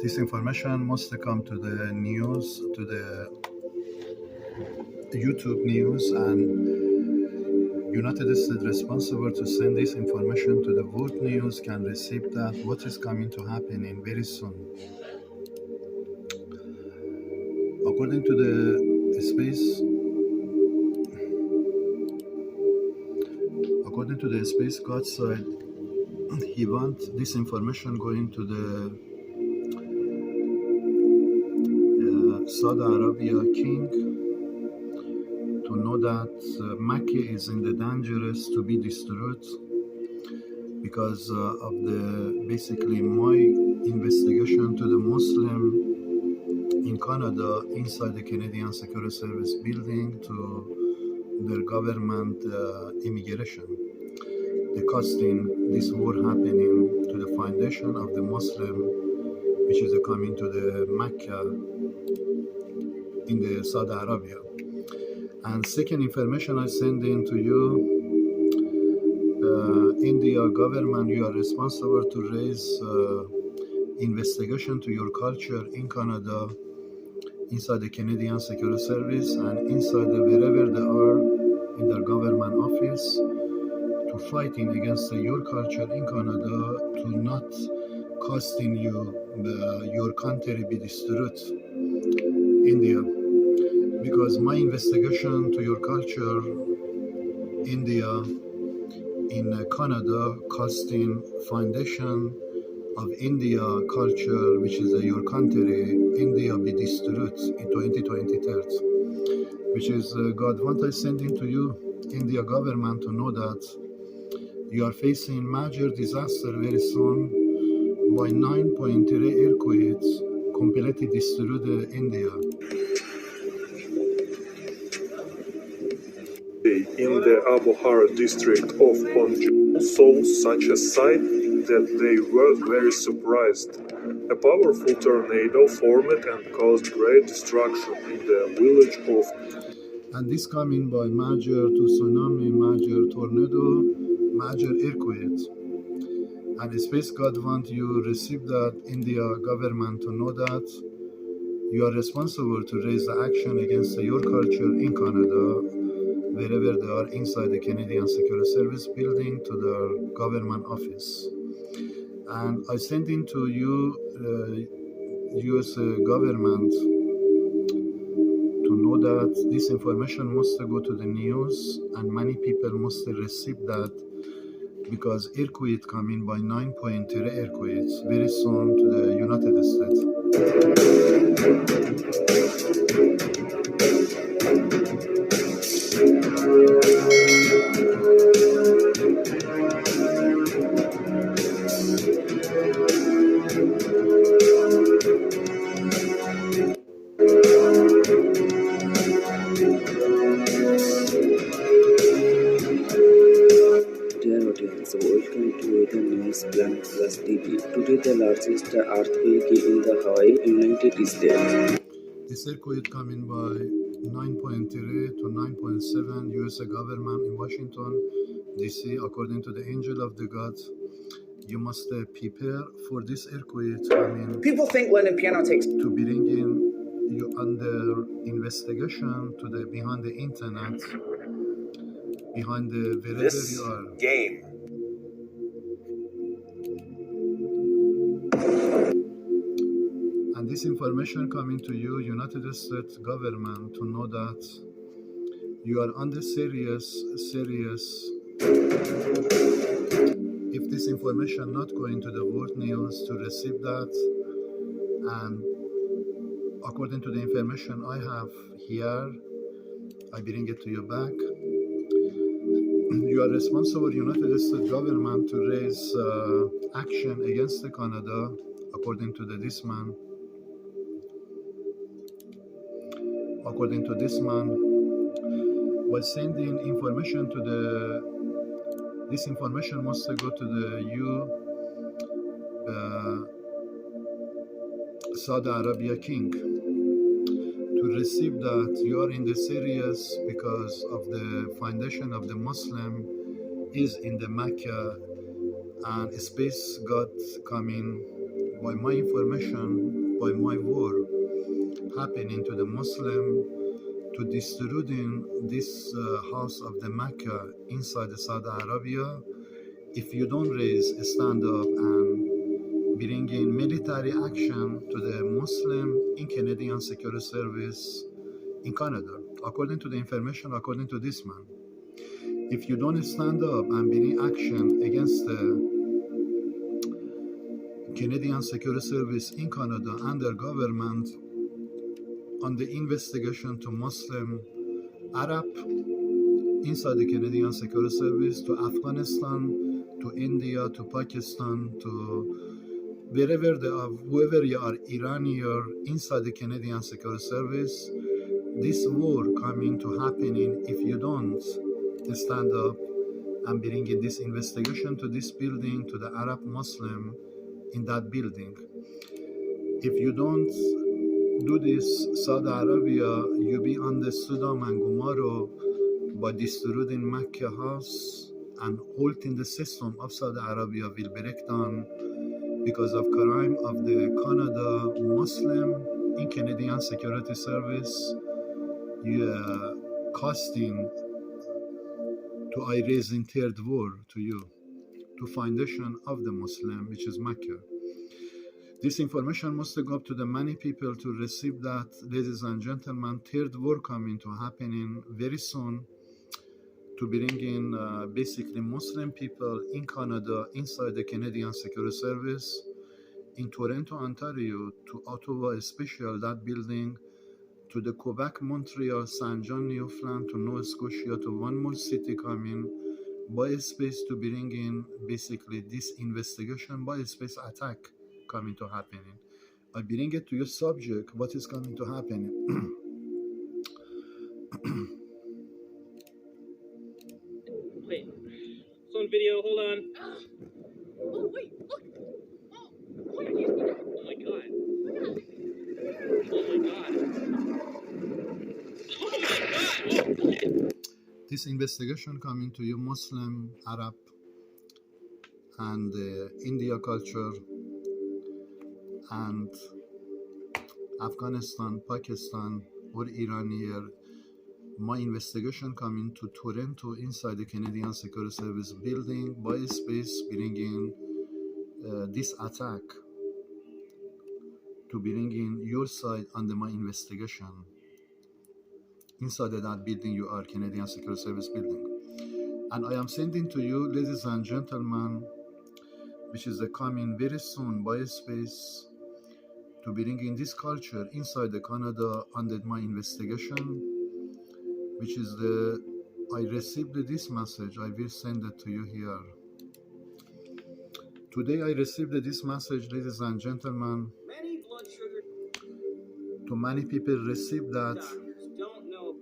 This information must come to the news, to the YouTube news, and United States responsible to send this information to the World News can receive that what is coming to happen in very soon. According to the space God side, he wants this information going to the Saudi Arabia king to know that Mecca is in the dangerous to be destroyed because of the basically my investigation to the Muslim in Canada inside the Canadian Security Service building to their government immigration. The costing this war happening to the foundation of the Muslim, which is coming to the Mecca in the Saudi Arabia. And second information I send in to you, India government, you are responsible to raise investigation to your culture in Canada, inside the Canadian Security Service and inside wherever they are in their government office, to fighting against your culture in Canada, to not costing you your country be destroyed, India. Because my investigation to your culture, India, in Canada, costing foundation of India culture, which is your country, India be destroyed in 2023, which is God want I sending to you, India government, to know that you are facing major disaster very soon by 9.3 earthquakes completely destroyed India. In the Abu Hara district of Punjab saw such a sight that they were very surprised. A powerful tornado formed and caused great destruction in the village of. And this coming by major to tsunami, major tornado, major earthquakes. And Space God want you receive that India government to know that you are responsible to raise the action against your culture in Canada, wherever they are inside the Canadian Security Service building to their government office. And I send in to you, US government, to know that this information must go to the news and many people must receive that, because earthquake coming by 9.3 earthquakes very soon to the United States. Welcome to the News Plan Plus TV. Today, the largest earthquake in the Hawaii, United States. This earthquake coming by 9.3 to 9.7 US government in Washington, D.C. According to the angel of the God, you must prepare for this earthquake. People think learning piano takes to bring in you under investigation to the behind the internet, behind the wherever this you are. Game. And this information coming to you, United States government, to know that you are under serious. If this information not going to the world news to receive that, and according to the information I have here, I bring it to you back. You are responsible, United States government, to raise action against Canada, according to this man. According to this man, was sending information to this information must go to the Saudi Arabia king to receive that you are in the serious because of the foundation of the Muslim is in the Mecca, and space God coming by my information, by my word, happening to the Muslim, to distributing this house of the Mecca inside the Saudi Arabia. If you don't raise a stand up and bring in military action to the Muslim in Canadian Security Service in Canada, according to the information, according to this man, if you don't stand up and bring action against the Canadian Security Service in Canada and their government on the investigation to Muslim Arab inside the Canadian Security Service, to Afghanistan, to India, to Pakistan, to wherever they are, whoever you are, Iranian inside the Canadian Security Service, this war coming to happening if you don't stand up and bring in this investigation to this building, to the Arab Muslim in that building. If you don't do this, Saudi Arabia, you be on the Sodom and Gomorrah by destroying Mecca house, and halting the system of Saudi Arabia will break down because of crime of the Canada Muslim in Canadian Security Service. Costing to I raising third war to you, to foundation of the Muslim, which is Mecca. This information must go up to the many people to receive that, ladies and gentlemen, third war coming to happening very soon, to bring in basically Muslim people in Canada, inside the Canadian Security Service, in Toronto, Ontario, to Ottawa, especially that building, to the Quebec, Montreal, Saint John, Newfoundland, to Nova Scotia, to one more city coming by space to bring in basically this investigation by space attack coming to happening. I bring it to your subject, what is coming to happen. Wait, it's on video, hold on. Oh, wait, look. Oh, wait, do you see that? Oh my god. Look at it. Oh my god. Oh my god. This investigation coming to you, Muslim, Arab, and India culture, and Afghanistan, Pakistan, or Iran here. My investigation coming to Toronto inside the Canadian Security Service building by space, bringing this attack to bring in your side under my investigation. Inside of that building you are Canadian Security Service building. And I am sending to you, ladies and gentlemen, which is coming very soon by space, to bring in this culture inside the Canada under my investigation, which is I received this message. I will send it to you here. Today I received this message, ladies and gentlemen. Many blood sugar To many people received that. doctors don't know.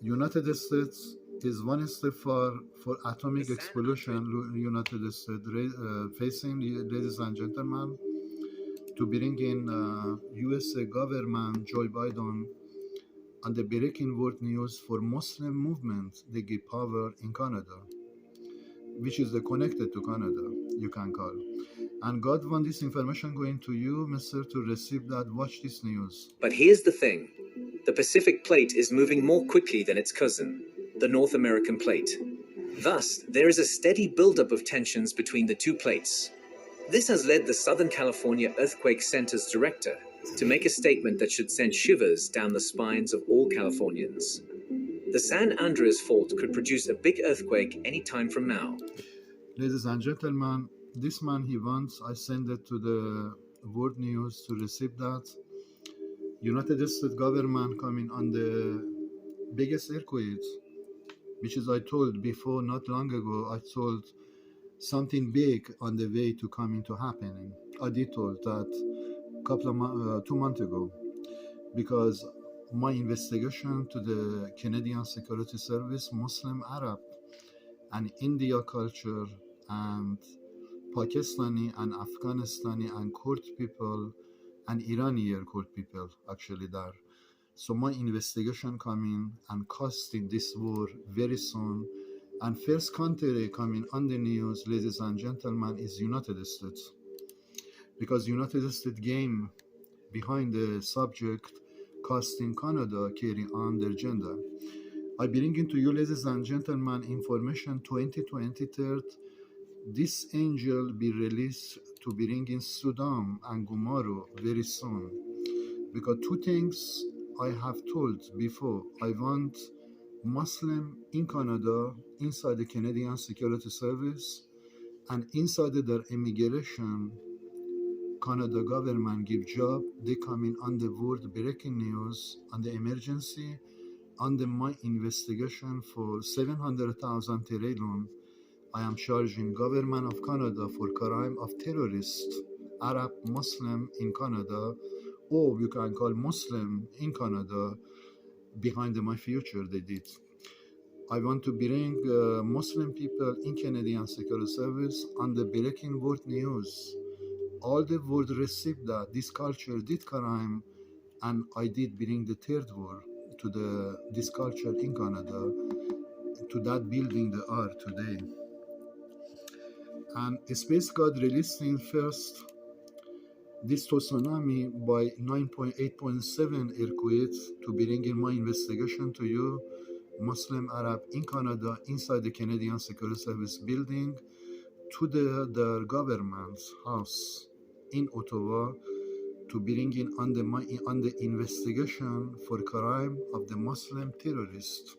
United States is one step for atomic explosion. United States facing, ladies and gentlemen, to bring in USA government, Joe Biden, and the breaking world news for Muslim movement, they give power in Canada, which is connected to Canada, you can call. And God want this information going to you, Mr., to receive that, watch this news. But here's the thing. The Pacific Plate is moving more quickly than its cousin, the North American Plate. Thus, there is a steady buildup of tensions between the two plates. This has led the Southern California Earthquake Center's director to make a statement that should send shivers down the spines of all Californians. The San Andreas Fault could produce a big earthquake any time from now. Ladies and gentlemen, this man, he wants, I send it to the World News to receive that. United States government coming on the biggest earthquakes, which is I told before, not long ago, I told something big on the way to coming to happening. I did told that couple of 2 months ago, because my investigation to the Canadian Security Service, Muslim, Arab, and India culture, and Pakistani and Afghanistani and Kurd people and Iranian Kurd people actually there. So my investigation coming and costing this war very soon. And first country coming on the news, ladies and gentlemen, is United States. because United States game behind the subject casting Canada carry on their agenda. I bring into you, ladies and gentlemen, information 2023. This angel be released to bring in Sudan and Gumaro very soon. Because two things I have told before. I want Muslim in Canada, inside the Canadian Security Service, and inside their immigration, Canada government give job. They come in on the world breaking news, on the emergency, on the my investigation for 700,000 terrain. I am charging government of Canada for crime of terrorist, Arab Muslim in Canada, or you can call Muslim in Canada, behind my future they did. I want to bring Muslim people in Canadian Security Service on the breaking world news. All the world received that this culture did crime, and I did bring the third war to this culture in Canada, to that building they are today. And Space got released in first this tsunami by 9.8.7 earthquake to bring in my investigation to you, Muslim Arab in Canada, inside the Canadian Security Service building, to the government's house in Ottawa, to bring in on the investigation for crime of the Muslim terrorist.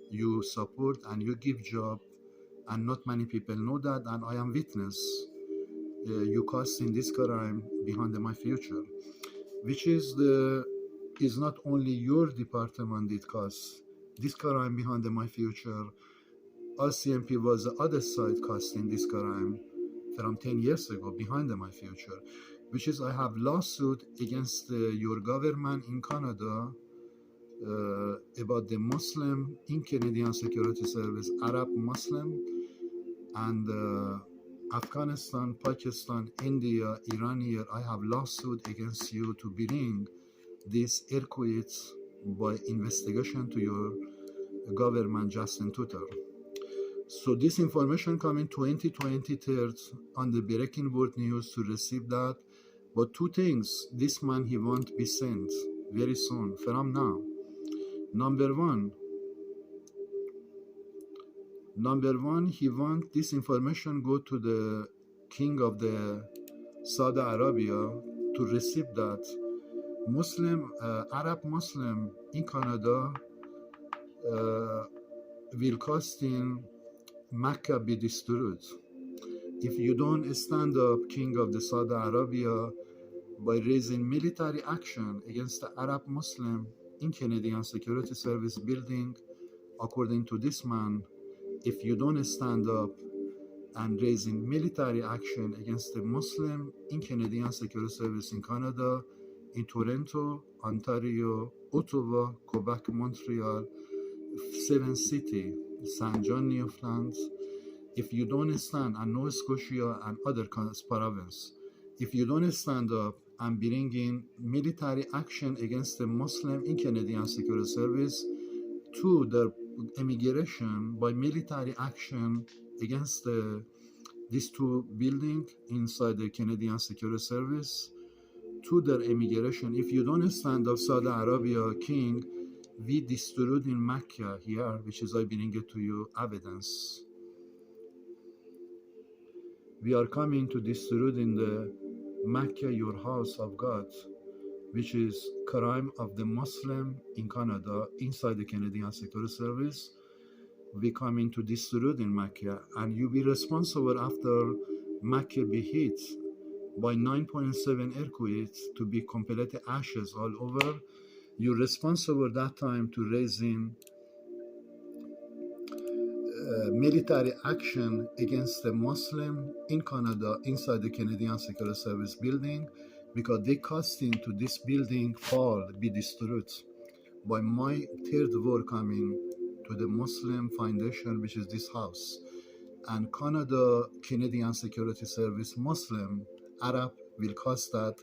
You support and you give job, and not many people know that, and I am witness. You casting this crime behind my future, which is not only your department did cast this crime behind my future. RCMP was the other side casting this crime from 10 years ago behind my future, which is I have lawsuit against your government in Canada about the Muslim in Canadian Security Service, Arab Muslim, and Afghanistan, Pakistan, India, Iran here. I have lawsuit against you to bring these earthquakes by investigation to your government, Justin Tutor. So this information coming 2023 on the breaking world news to receive that. But two things, this man he won't be sent very soon from now. Number one, he want this information go to the king of the Saudi Arabia to receive that Muslim, Arab Muslim in Canada will cost in Mecca be destroyed. If you don't stand up, king of the Saudi Arabia, by raising military action against the Arab Muslim in Canadian Security Service building, according to this man, if you don't stand up and raising military action against the Muslim in Canadian Security Service in Canada, in Toronto, Ontario, Ottawa, Quebec, Montreal, 7 cities, Saint John, Newfoundland, if you don't stand, and Nova Scotia and other provinces, if you don't stand up and bring in military action against the Muslim in Canadian Security Service to the immigration by military action against these two buildings inside the Canadian Security Service, to their immigration, if you don't stand up, Saudi Arabia king, we destroyed in Mecca here, which is I bring it to you evidence. We are coming to destroy in the Mecca, your house of God, which is crime of the Muslim in Canada, inside the Canadian Security Service. We coming to destroy in Mecca, and you be responsible after Mecca be hit by 9.7 earthquakes to be completely ashes all over. You're responsible that time to raising military action against the Muslim in Canada inside the Canadian Security Service building, because they caused into this building fall, be destroyed by my third war coming to the Muslim foundation, which is this house. And Canada, Canadian Security Service, Muslim, Arab will cause that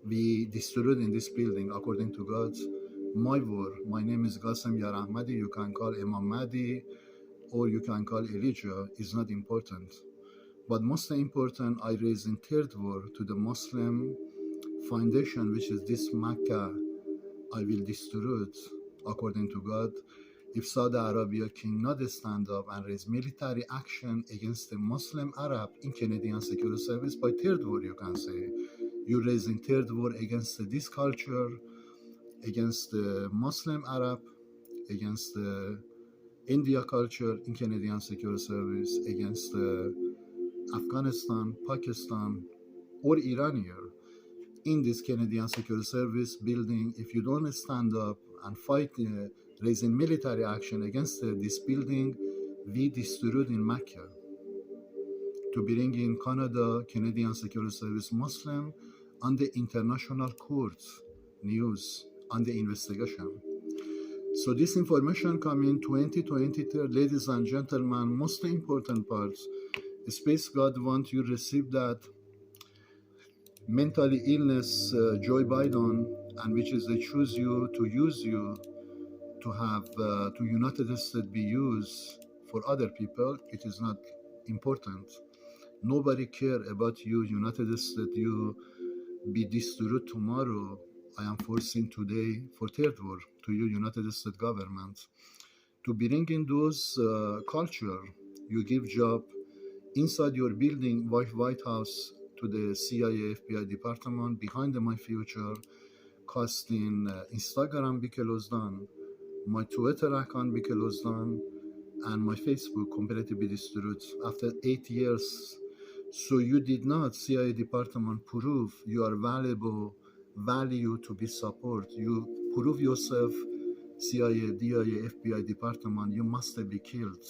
we destroyed in this building according to God's my war. My name is Qasim Yar Ahmadi. You can call Imam Mahdi or you can call Elijah. It's not important. But most important, I raise in third war to the Muslim foundation, which is this Mecca, I will destroy it, according to God. If Saudi Arabia cannot stand up and raise military action against the Muslim Arab in Canadian Security Service, by third war, you can say, you raise in third war against this culture, against the Muslim Arab, against the India culture in Canadian Security Service, against Afghanistan, Pakistan, or Iran here in this Canadian Security Service building. If you don't stand up and fight, raising military action against this building, we destroyed in Mecca to bring in Canada, Canadian Security Service Muslim on the international court news on the investigation. So this information come in 2023, ladies and gentlemen, most important parts. Space God want you receive that mentally illness, Joe Biden, and which is they choose you to use you to have to United States be used for other people. It is not important. Nobody care about you, United States. You be destroyed tomorrow. I am forcing today for third war to you, United States government, to bring in those culture. You give job inside your building, White House, to the CIA, FBI department, behind my future, costing Instagram be closed down, my Twitter account be closed down, and my Facebook completely be destroyed after 8 years. So you did not, CIA department, prove you are valuable, value to be support. You prove yourself, CIA, DIA, FBI department, you must be killed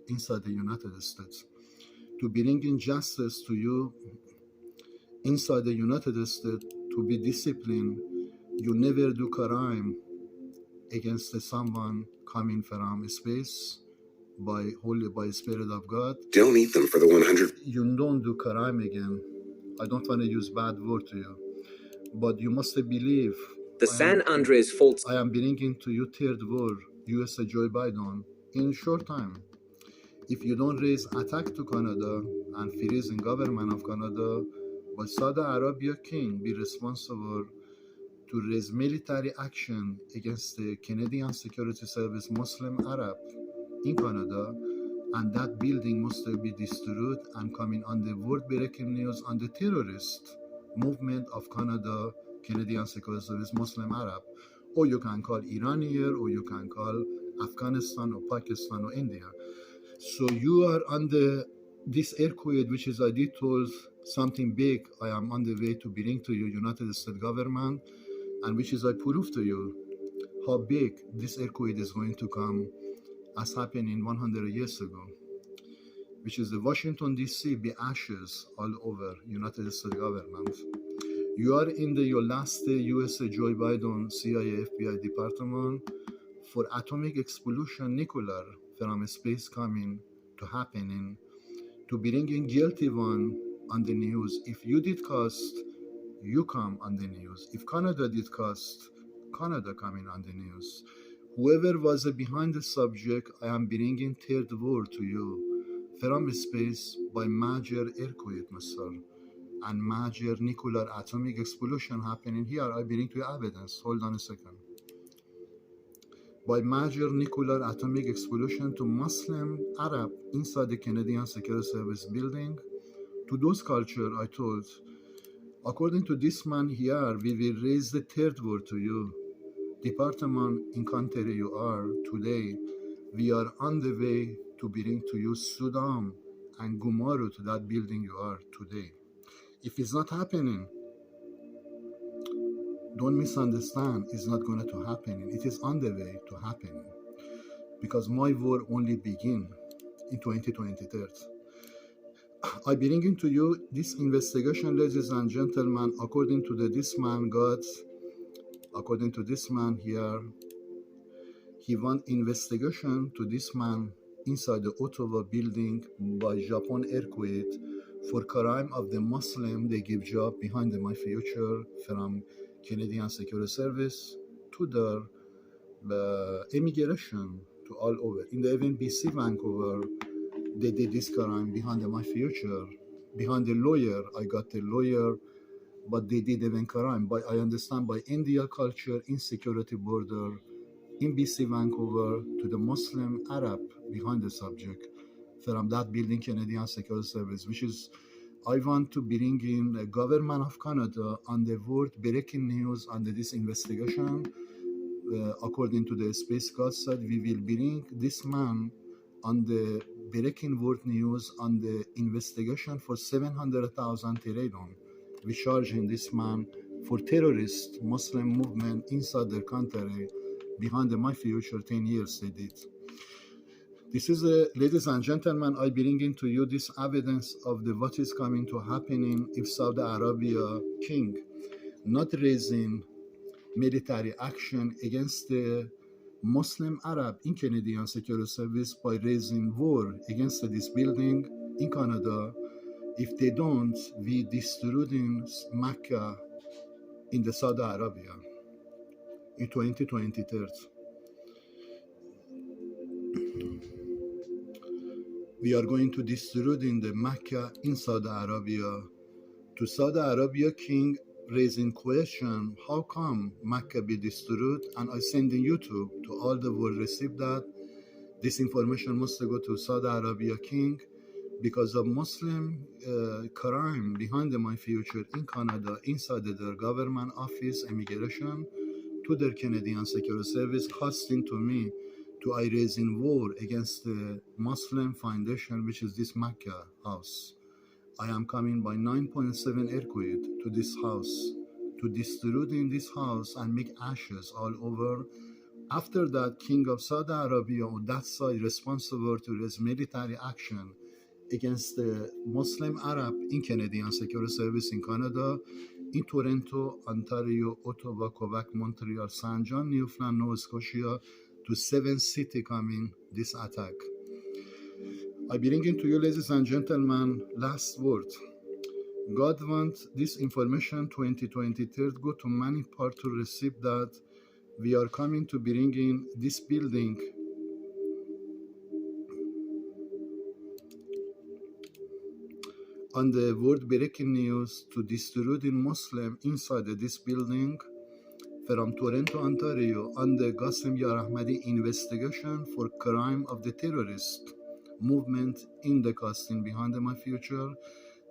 inside the United States. To bring in justice to you inside the United States, to be disciplined, you never do crime against someone coming from space by Spirit of God. Don't eat them for the 100. You don't do crime again. I don't want to use bad word to you, but you must believe. The San Andreas Fault. I am bringing to you third war, USA Joe Biden, in short time. If you don't raise attack to Canada and freezing government of Canada, but Saudi Arabia King be responsible to raise military action against the Canadian Security Service Muslim Arab in Canada, and that building must be destroyed and coming on the world breaking news on the terrorist movement of Canada, Canadian Security Service Muslim Arab, or you can call Iran here, or you can call Afghanistan or Pakistan or India. So you are on this earthquake, which is I did told something big. I am on the way to bring to you United States government, and which is I prove to you how big this earthquake is going to come, as happened in 100 years ago, which is the Washington DC be ashes all over United States government. You are in your last day, USA Joe Biden, CIA, FBI department, for atomic explosion, nuclear from space coming to happening, to bring in guilty one on the news. If you did cost, you come on the news. If Canada did cost, Canada coming on the news. Whoever was behind the subject, I am bringing third war to you from space by major earthquake, Mr. And major nuclear atomic explosion happening here. I bring to you evidence. Hold on a second. By major nuclear atomic explosion to Muslim Arab inside the Canadian Security Service building, to those culture, I told, according to this man here, we will raise the third war to you. Department in country you are today, we are on the way to bring to you Sudan and Gumaru to that building you are today. If it's not happening, don't misunderstand, it's not going to happen. It is on the way to happen, because my war only begin in 2023. I bring into you this investigation, ladies and gentlemen, according to this man, God, according to this man here, he want investigation to this man inside the Ottawa building by Japan earthquake for crime of the Muslim. They give job behind my future from Canadian Security Service to the immigration to all over. In the even BC Vancouver, they did this crime behind my future behind the lawyer. I got the lawyer, but they did even crime. But I understand by India culture, insecurity border, in BC Vancouver, to the Muslim Arab behind the subject, from that building Canadian Security Service, which is, I want to bring in the government of Canada on the word breaking news under this investigation. According to the Space God said, we will bring this man on the breaking word news on the investigation for 700,000 Terrain. We charging this man for terrorist Muslim movement inside their country behind my future 10 years they did. This is, ladies and gentlemen, I bring into you this evidence of the what is coming to happening if Saudi Arabia king not raising military action against the Muslim Arab in Canadian Security Service by raising war against this building in Canada. If they don't, we destroying Mecca in the Saudi Arabia in 2023. We are going to destroy the Mecca in Saudi Arabia. To Saudi Arabia king raising question, how come Mecca be destroyed? And I send in YouTube to all the world receive that. This information must go to Saudi Arabia king because of Muslim crime behind my future in Canada, inside their government office, immigration, to their Canadian Security Service, costing to me to I raising war against the Muslim foundation, which is this Mecca house. I am coming by 9.7 earthquake to this house, to destroy in this house and make ashes all over. After that, King of Saudi Arabia on that side responsible to raise military action against the Muslim Arab in Canadian Security Service in Canada, in Toronto, Ontario, Ottawa, Quebec, Montreal, Saint John, Newfoundland, Nova Scotia, to 7 cities coming this attack. I bring into you, ladies and gentlemen, last word. God wants this information 2023 go to many parts to receive that. We are coming to bring in this building on the world breaking news to destroy the Muslim inside this building from Toronto, Ontario, on the Qasem Yar Ahmadi investigation for crime of the terrorist movement in the casting behind my future,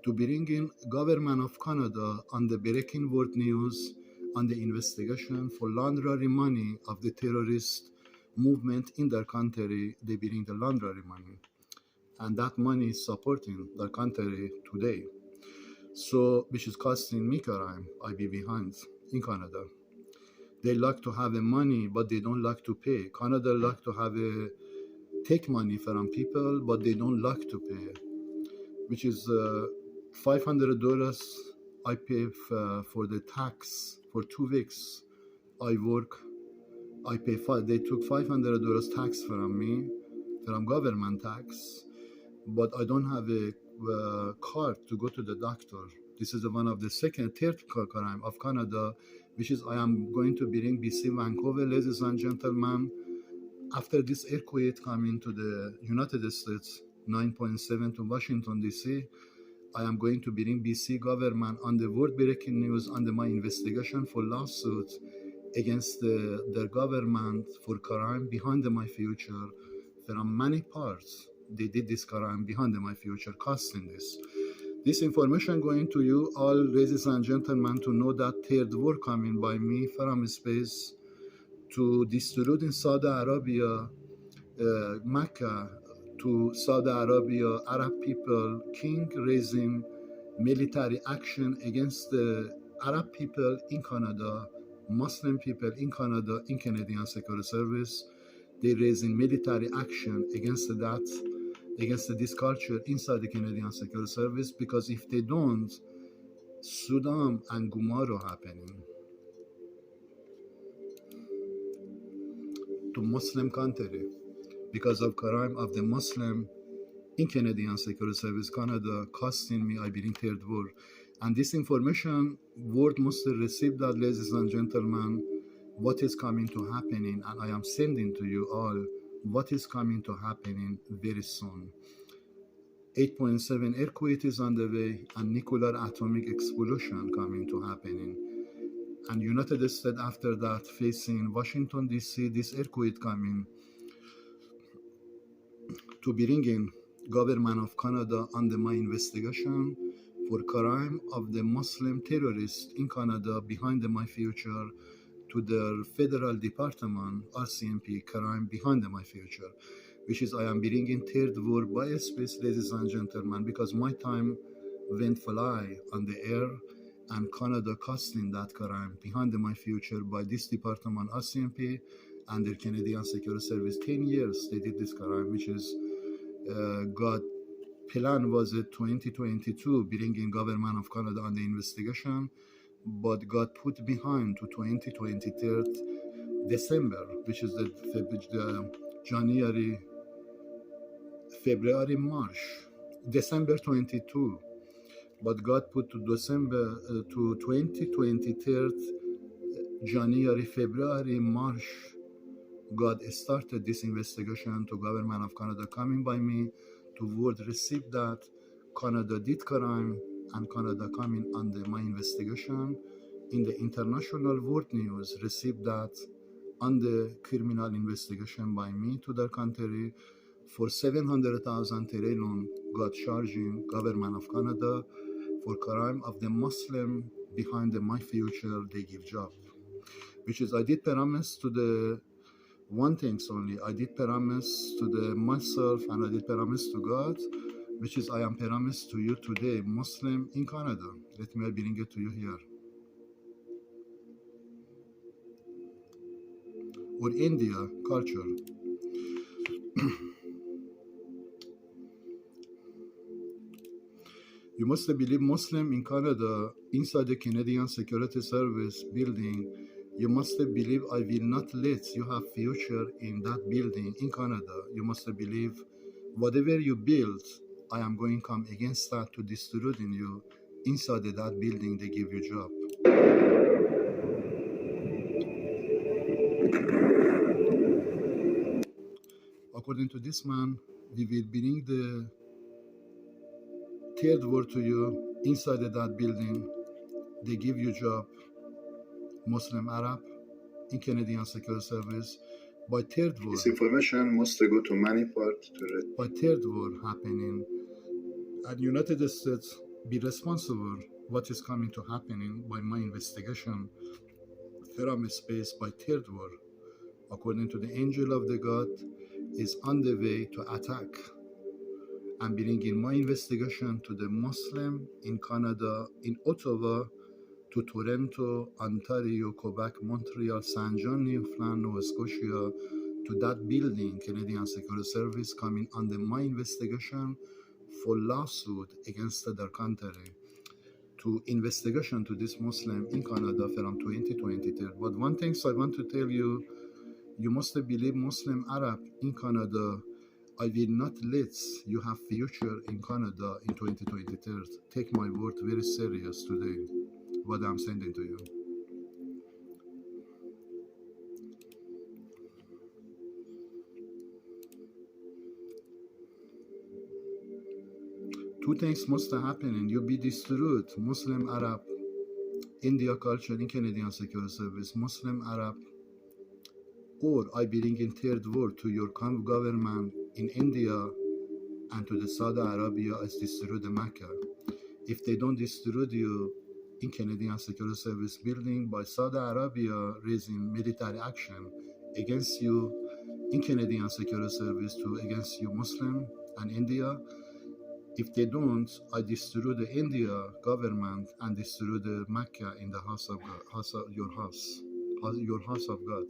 to bring in government of Canada on the breaking world news on the investigation for laundering money of the terrorist movement in their country. They bring the laundering money, and that money is supporting their country today. So, which is costing me crime, I be behind in Canada. They like to have money, but they don't like to pay. Canada like to have take money from people, but they don't like to pay, which is $500 I pay for the tax for 2 weeks. I work, I pay they took $500 tax from me, from government tax, but I don't have a card to go to the doctor. This is one of the third crime of Canada, which is I am going to bring BC Vancouver, ladies and gentlemen. After this earthquake coming to the United States, 9.7 to Washington, D.C., I am going to bring BC government on the world breaking news under my investigation for lawsuits against the government for crime behind my future. From many parts, they did this crime behind my future, costing this. This information going to you all, ladies and gentlemen, to know that third war coming by me from space to destroy in Saudi Arabia, Mecca, to Saudi Arabia, Arab people, king raising military action against the Arab people in Canada, Muslim people in Canada, in Canadian Security Service. They raising military action against that, against this culture inside the Canadian Security Service, because if they don't, Sudan and Gomorrah happening to Muslim country because of crime of the Muslim in Canadian Security Service Canada, costing me, I believe, third war. And this information, world must receive that, ladies and gentlemen, what is coming to happening, and I am sending to you all what is coming to happening very soon. 8.7 earthquake is on the way, and nuclear atomic explosion coming to happening. And United States after that facing Washington DC, this earthquake coming to bringing government of Canada under my investigation for crime of the Muslim terrorists in Canada behind my future to the federal department RCMP crime behind my future, which is I am bringing third war by space, ladies and gentlemen, because my time went fly on the air and Canada costing that crime behind my future by this department RCMP and the Canadian Security Service. 10 years they did this crime, which is God plan was it 2022 bringing government of Canada on the investigation, but got put behind to 2023 December, which is the January, February, March, December 22, but got put to December to 2023 January, February, March. God started this investigation to government of Canada coming by me to word receive that Canada did crime and Canada coming under my investigation in the international world news received that under criminal investigation by me to their country for 700,000 loan got charging government of Canada for crime of the Muslim behind my future they give job, which is I did promise to the one thing only. I did promise to the myself and I did promise to God, which is I am promise to you today, Muslim in Canada. Let me bring it to you here. Or India culture. You must believe Muslim in Canada inside the Canadian Security Service building. You must believe I will not let you have future in that building in Canada. You must believe whatever you build, I am going to come against that to destroy in you. Inside that building, they give you job. According to this man, we will bring the third word to you inside that building. They give you job. Muslim Arab in Canadian Security Service by third war. This information must go to many parts to read. By third war happening, and United States be responsible what is coming to happening by my investigation from space by third war. According to the angel of the God is on the way to attack and bringing my investigation to the Muslim in Canada, in Ottawa, to Toronto, Ontario, Quebec, Montreal, Saint John, Newfoundland, Nova Scotia, to that building, Canadian Security Service coming under my investigation for lawsuit against their country, to investigation to this Muslim in Canada from 2023. But one thing I want to tell you, you must believe Muslim Arab in Canada. I will not let you have future in Canada in 2023. Take my word very serious today. What I'm sending to you. Two things must happen and you be destroyed. Muslim Arab, India culture in Canadian Security Service, Muslim Arab, or I bring in third world to your government in India and to the Saudi Arabia as destroy the Mecca. If they don't destroy you in Canadian Security Service building by Saudi Arabia raising military action against you in Canadian Security Service to against you Muslim and India. If they don't, I destroy the India government and destroy the Mecca in the house of God, your house of God.